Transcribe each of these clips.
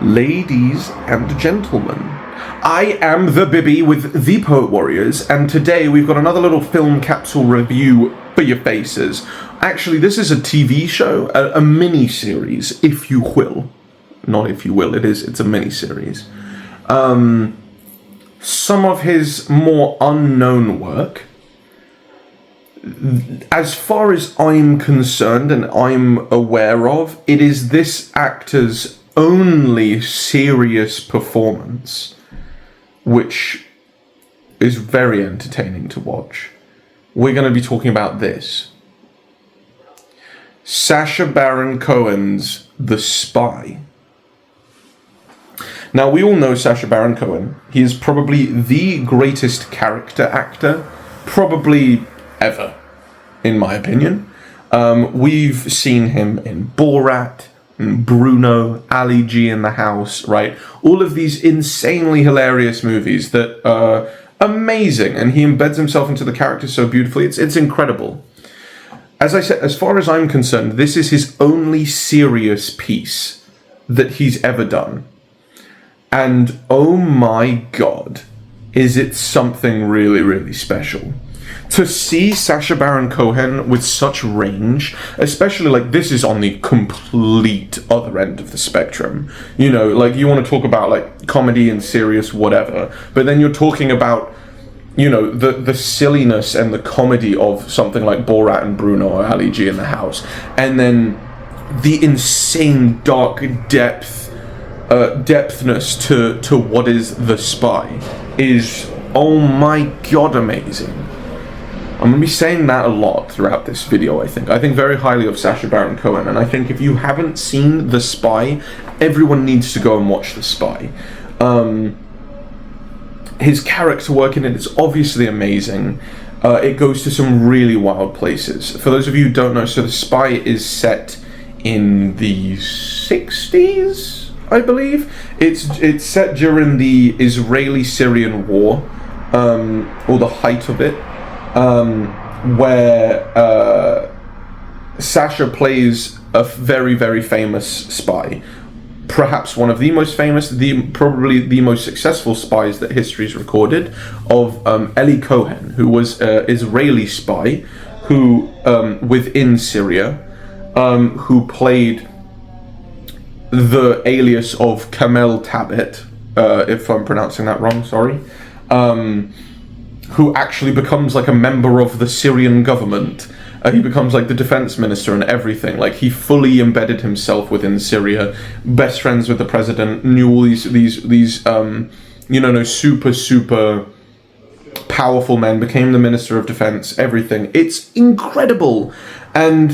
Ladies and gentlemen, I am the Bibby with the Poet Warriors, and today we've got another little film capsule review for your faces. Actually, this is a TV show, a mini-series, if you will. Not if you will, it's a mini-series. Some of his more unknown work. As far as I'm concerned and I'm aware of, it is this actor's only serious performance, which is very entertaining to watch. We're going to be talking about this. Sacha Baron Cohen's The Spy. Now, we all know Sacha Baron Cohen. He is probably the greatest character actor, probably ever, in my opinion. We've seen him in Borat, Bruno, Ali G in the House, right? All of these insanely hilarious movies that are amazing, and he embeds himself into the character so beautifully. It's incredible. As I said, as far as I'm concerned, this is his only serious piece that he's ever done. And oh my God, is it something really, really special. To see Sacha Baron Cohen with such range, especially like this is on the complete other end of the spectrum. You know, like you want to talk about like comedy and serious whatever, but then you're talking about, you know, the silliness and the comedy of something like Borat and Bruno or Ali G in the House, and then the insane dark depthness to what is The Spy is, oh my God, amazing. I'm going to be saying that a lot throughout this video, I think. I think very highly of Sacha Baron Cohen, and I think if you haven't seen The Spy, everyone needs to go and watch The Spy. His character work in it is obviously amazing. It goes to some really wild places. For those of you who don't know, so The Spy is set in the 60s, I believe. It's set during the Israeli-Syrian war, or the height of it. Where Sacha plays a very, very famous spy. Perhaps one of the most famous, probably the most successful spies that history's recorded, of Eli Cohen, who was an Israeli spy who, within Syria, who played the alias of Kamel Tabet, if I'm pronouncing that wrong, sorry. Who actually becomes like a member of the Syrian government. He becomes like the defense minister and everything. Like he fully embedded himself within Syria, best friends with the president, knew all these super powerful men, became the minister of defense, everything. It's incredible. And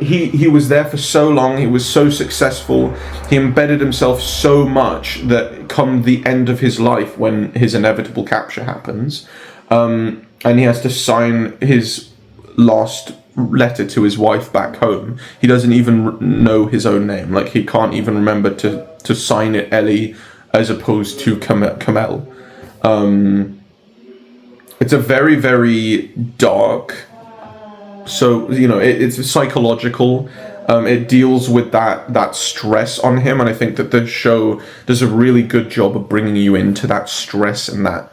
he was there for so long, he was so successful, he embedded himself so much that come the end of his life, when his inevitable capture happens, and he has to sign his last letter to his wife back home, he doesn't even know his own name. Like he can't even remember to sign it Ellie as opposed to Kamel. It's a very, very dark, so, you know, it's psychological. It deals with that stress on him, and I think that the show does a really good job of bringing you into that stress and that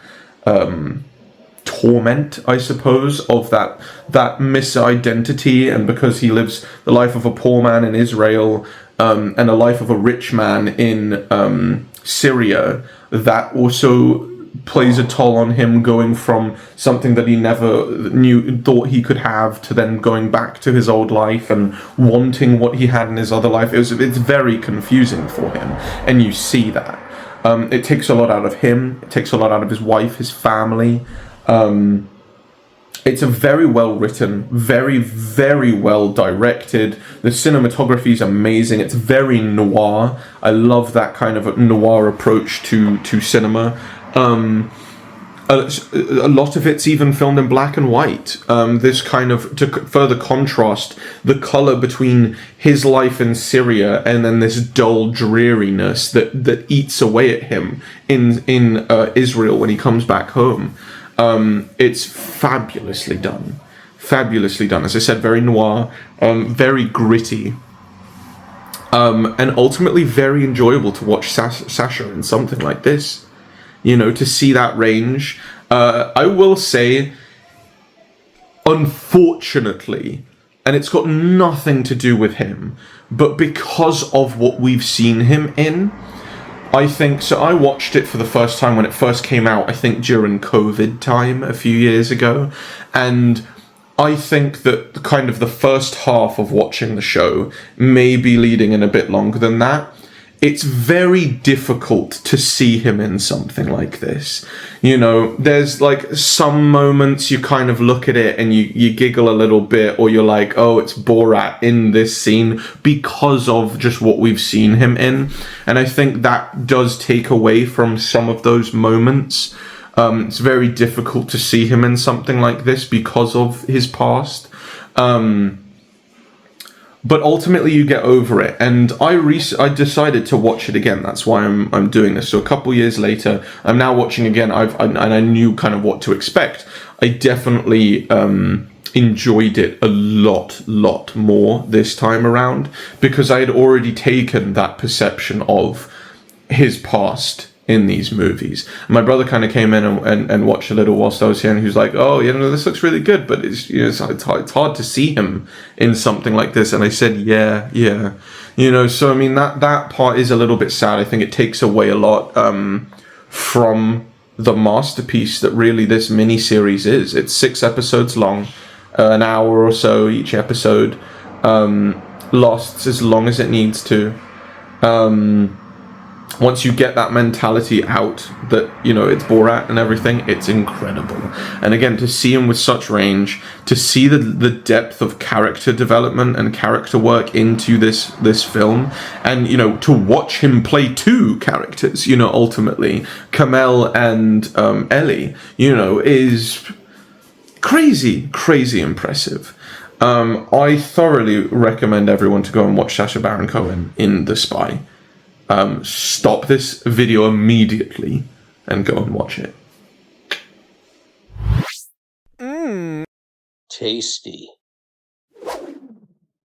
torment, I suppose, of that misidentity. And because he lives the life of a poor man in Israel, and a life of a rich man in Syria, that also plays a toll on him, going from something that he never thought he could have, to then going back to his old life and wanting what he had in his other life. It's very confusing for him, and you see that. It takes a lot out of him, it takes a lot out of his wife, his family. It's a very well written, very, very well directed. The cinematography is amazing. It's very noir. I love that kind of a noir approach to cinema. A lot of it's even filmed in black and white. This kind of, to further contrast the color between his life in Syria and then this dull dreariness that eats away at him in Israel when he comes back home. It's fabulously done. As I said, very noir, very gritty. and ultimately very enjoyable to watch Sasha in something like this. You know, to see that range. I will say, unfortunately, and it's got nothing to do with him, but because of what we've seen him in, I think, so I watched it for the first time when it first came out, I think during COVID time a few years ago, and I think that kind of the first half of watching the show, maybe leading in a bit longer than that, it's very difficult to see him in something like this. You know, there's like some moments you kind of look at it and you giggle a little bit, or you're like, oh, it's Borat in this scene because of just what we've seen him in. And I think that does take away from some of those moments. It's very difficult to see him in something like this because of his past. But ultimately you get over it, and I decided to watch it again. That's why I'm doing this. So a couple years later, I'm now watching again. I knew kind of what to expect. I definitely enjoyed it a lot more this time around, because I had already taken that perception of his past in these movies. My brother kind of came in and watched a little whilst I was here, and he was like, oh, you know, this looks really good, but it's, you know, it's hard to see him in something like this. And I said, yeah, you know, so I mean, that part is a little bit sad. I think it takes away a lot from the masterpiece that really this mini-series is. It's 6 episodes long, an hour or so each episode, lasts as long as it needs to. Once you get that mentality out that, you know, it's Borat and everything, it's incredible. And again, to see him with such range, to see the depth of character development and character work into this film, and, you know, to watch him play 2 characters, you know, ultimately, Kamel and Ellie, you know, is crazy impressive. I thoroughly recommend everyone to go and watch Sacha Baron Cohen in The Spy. Stop this video immediately and go and watch it. Tasty.